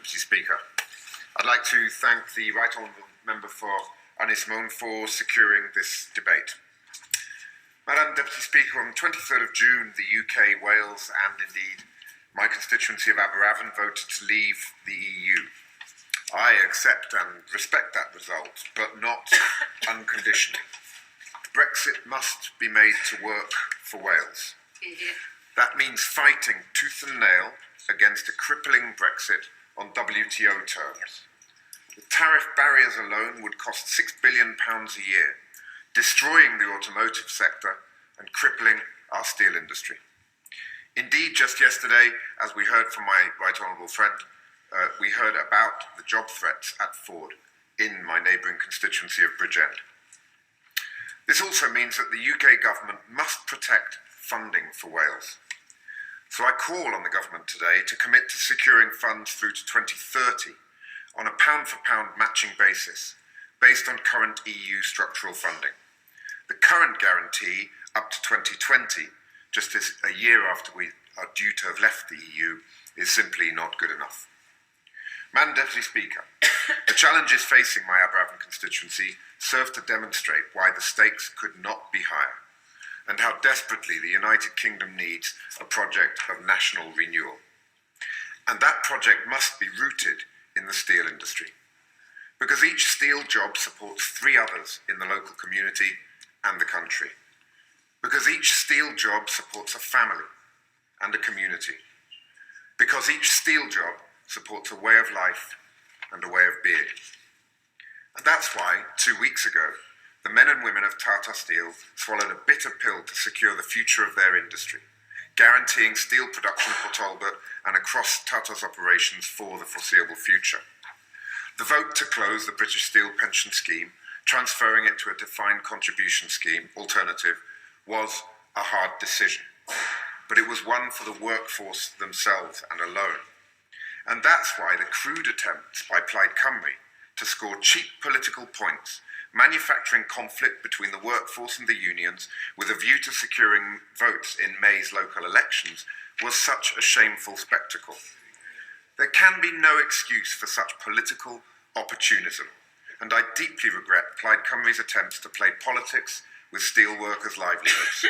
Deputy Speaker. I'd like to thank the Right Honourable Member for Ynys Môn for securing this debate. Madam Deputy Speaker, on the 23rd of June, the UK, Wales and indeed my constituency of Aberavon voted to leave the EU. I accept and respect that result, but not unconditionally. Brexit must be made to work for Wales. That means fighting tooth and nail against a crippling Brexit on WTO terms. The tariff barriers alone would cost £6 billion a year, destroying the automotive sector and crippling our steel industry. Indeed, just yesterday, as we heard from my right honourable friend, we heard about the job threats at Ford in my neighbouring constituency of Bridgend. This also means that the UK government must protect funding for Wales. So I call on the government today to commit to securing funds through to 2030 on a pound-for-pound matching basis, based on current EU structural funding. The current guarantee, up to 2020, just as a year after we are due to have left the EU, is simply not good enough. Madam Deputy Speaker, the challenges facing my Aberavon constituency serve to demonstrate why the stakes could not be higher, and how desperately the United Kingdom needs a project of national renewal. And that project must be rooted in the steel industry, because each steel job supports 3 others in the local community and the country, because each steel job supports a family and a community, because each steel job supports a way of life and a way of being. And that's why, 2 weeks ago, the men and women of Tata Steel swallowed a bitter pill to secure the future of their industry, guaranteeing steel production at Port Talbot and across Tata's operations for the foreseeable future. The vote to close the British Steel pension scheme, transferring it to a defined contribution scheme alternative, was a hard decision, but it was one for the workforce themselves and alone. And that's why the crude attempts by Plaid Cymru to score cheap political points, manufacturing conflict between the workforce and the unions with a view to securing votes in May's local elections, was such a shameful spectacle. There can be no excuse for such political opportunism, and I deeply regret Plaid Cymru's attempts to play politics with steel workers' livelihoods.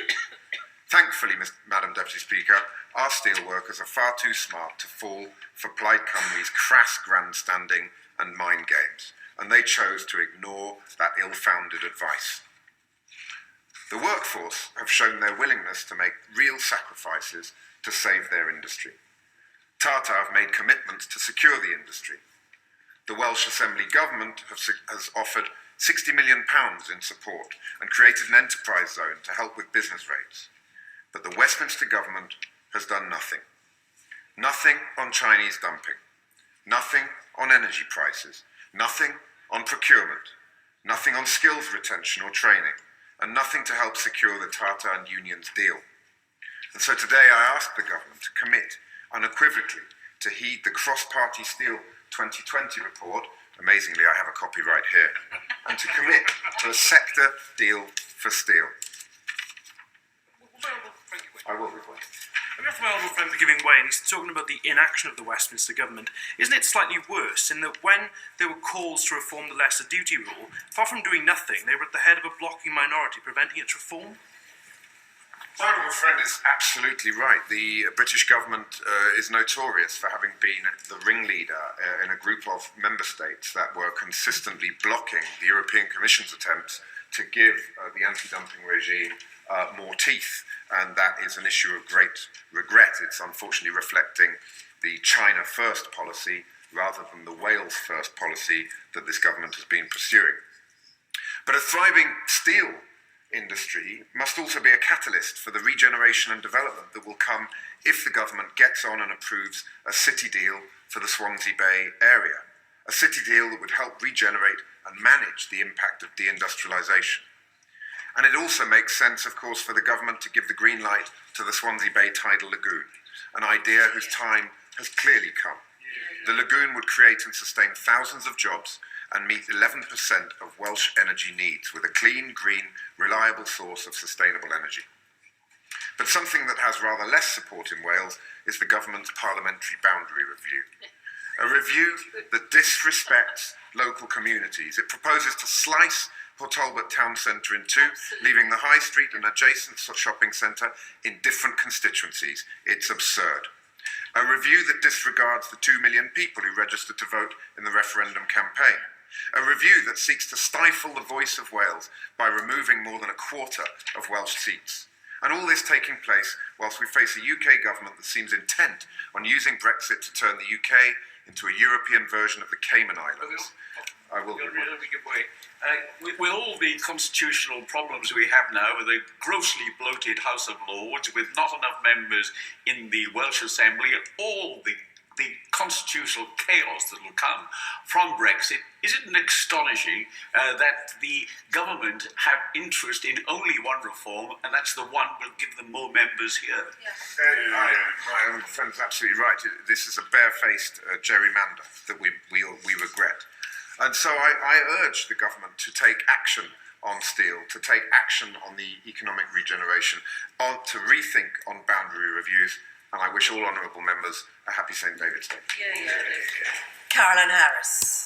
Thankfully, Madam Deputy Speaker, our steel workers are far too smart to fall for Plaid Cymru's crass grandstanding and mind games, and they chose to ignore that ill-founded advice. The workforce have shown their willingness to make real sacrifices to save their industry. Tata have made commitments to secure the industry. The Welsh Assembly Government has offered £60 million in support and created an enterprise zone to help with business rates. But the Westminster Government has done nothing. Nothing on Chinese dumping. Nothing on energy prices. Nothing on procurement. Nothing on skills retention or training. And nothing to help secure the Tata and unions deal. And so today I ask the government to commit unequivocally to heed the cross-party steel 2020 report, amazingly I have a copy right here, and to commit to a sector deal for steel. I will be quick. I'm not from my honourable friend for giving way, and he's talking about the inaction of the Westminster Government. Isn't it slightly worse in that when there were calls to reform the lesser duty rule, far from doing nothing, they were at the head of a blocking minority preventing its reform? My honourable friend is absolutely right. The British government is notorious for having been the ringleader in a group of member states that were consistently blocking the European Commission's attempts to give the anti-dumping regime more teeth, and that is an issue of great regret. It's unfortunately reflecting the China first policy rather than the Wales first policy that this government has been pursuing. But a thriving steel industry must also be a catalyst for the regeneration and development that will come if the government gets on and approves a city deal for the Swansea Bay area, a city deal that would help regenerate and manage the impact of deindustrialisation. And it also makes sense, of course, for the government to give the green light to the Swansea Bay Tidal Lagoon, an idea whose time has clearly come. The lagoon would create and sustain thousands of jobs and meet 11% of Welsh energy needs with a clean, green, reliable source of sustainable energy. But something that has rather less support in Wales is the government's parliamentary boundary review. A review that disrespects local communities. It proposes to slice Port Talbot town centre in two, leaving the High Street and adjacent shopping centre in different constituencies. It's absurd. A review that disregards the 2 million people who registered to vote in the referendum campaign. A review that seeks to stifle the voice of Wales by removing more than a quarter of Welsh seats. And all this taking place whilst we face a UK government that seems intent on using Brexit to turn the UK into a European version of the Cayman Islands. I will give way. With all the constitutional problems we have now, with a grossly bloated House of Lords, with not enough members in the Welsh Assembly, and all the constitutional chaos that will come from Brexit, isn't it astonishing that the government have interest in only one reform, and that's the one will give them more members here? My own friend's absolutely right. This is a barefaced gerrymander that we regret. And so I urge the government to take action on steel, to take action on the economic regeneration, to rethink on boundary reviews, and I wish all honourable members a happy St David's Day. Caroline Harris.